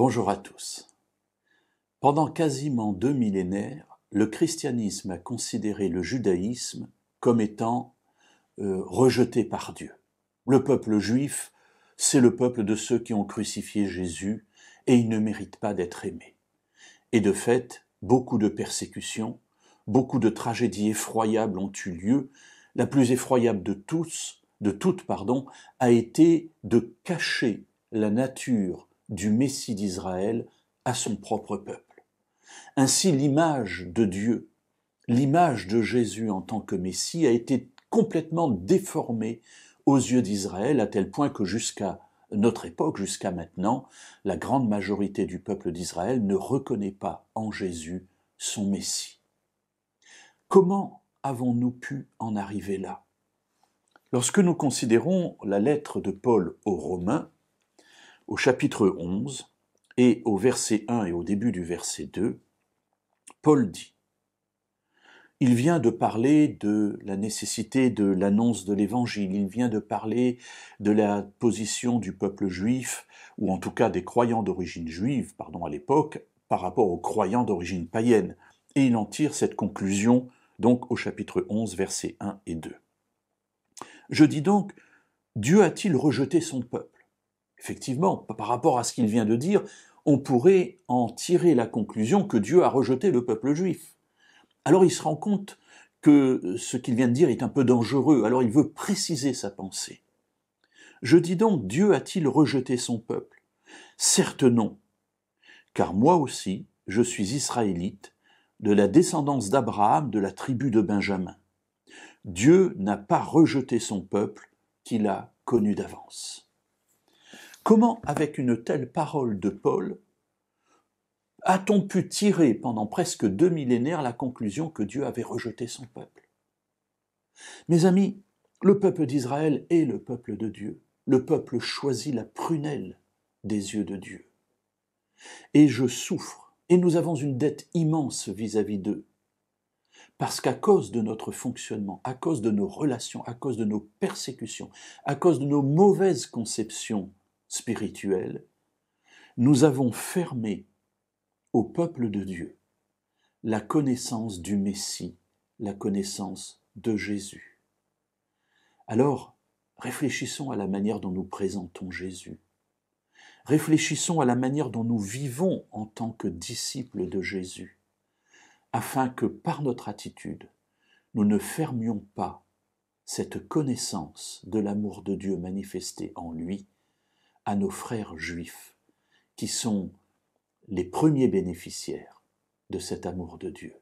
Bonjour à tous. Pendant quasiment 2 millénaires, le christianisme a considéré le judaïsme comme étant rejeté par Dieu. Le peuple juif, c'est le peuple de ceux qui ont crucifié Jésus et il ne mérite pas d'être aimé. Et de fait, beaucoup de persécutions, beaucoup de tragédies effroyables ont eu lieu. La plus effroyable de toutes, a été de cacher la nature du Messie d'Israël à son propre peuple. Ainsi, l'image de Dieu, l'image de Jésus en tant que Messie a été complètement déformée aux yeux d'Israël, à tel point que jusqu'à notre époque, jusqu'à maintenant, la grande majorité du peuple d'Israël ne reconnaît pas en Jésus son Messie. Comment avons-nous pu en arriver là ? Lorsque nous considérons la lettre de Paul aux Romains, au chapitre 11, et au verset 1 et au début du verset 2, Paul dit « Il vient de parler de la nécessité de l'annonce de l'Évangile, il vient de parler de la position du peuple juif, ou en tout cas des croyants d'origine juive, à l'époque, par rapport aux croyants d'origine païenne. » Et il en tire cette conclusion, donc au chapitre 11, versets 1 et 2. Je dis donc, Dieu a-t-il rejeté son peuple ? Effectivement, par rapport à ce qu'il vient de dire, on pourrait en tirer la conclusion que Dieu a rejeté le peuple juif. Alors il se rend compte que ce qu'il vient de dire est un peu dangereux, alors il veut préciser sa pensée. Je dis donc, Dieu a-t-il rejeté son peuple ? Certes non, car moi aussi, je suis israélite, de la descendance d'Abraham, de la tribu de Benjamin. Dieu n'a pas rejeté son peuple qu'il a connu d'avance. Comment, avec une telle parole de Paul, a-t-on pu tirer pendant presque 2 millénaires la conclusion que Dieu avait rejeté son peuple ? Mes amis, le peuple d'Israël est le peuple de Dieu. Le peuple choisit la prunelle des yeux de Dieu. Et je souffre, et nous avons une dette immense vis-à-vis d'eux. Parce qu'à cause de notre fonctionnement, à cause de nos relations, à cause de nos persécutions, à cause de nos mauvaises conceptions spirituelles, nous avons fermé au peuple de Dieu la connaissance du Messie, la connaissance de Jésus. Alors, réfléchissons à la manière dont nous présentons Jésus. Réfléchissons à la manière dont nous vivons en tant que disciples de Jésus, afin que par notre attitude, nous ne fermions pas cette connaissance de l'amour de Dieu manifesté en lui à nos frères juifs, qui sont les premiers bénéficiaires de cet amour de Dieu.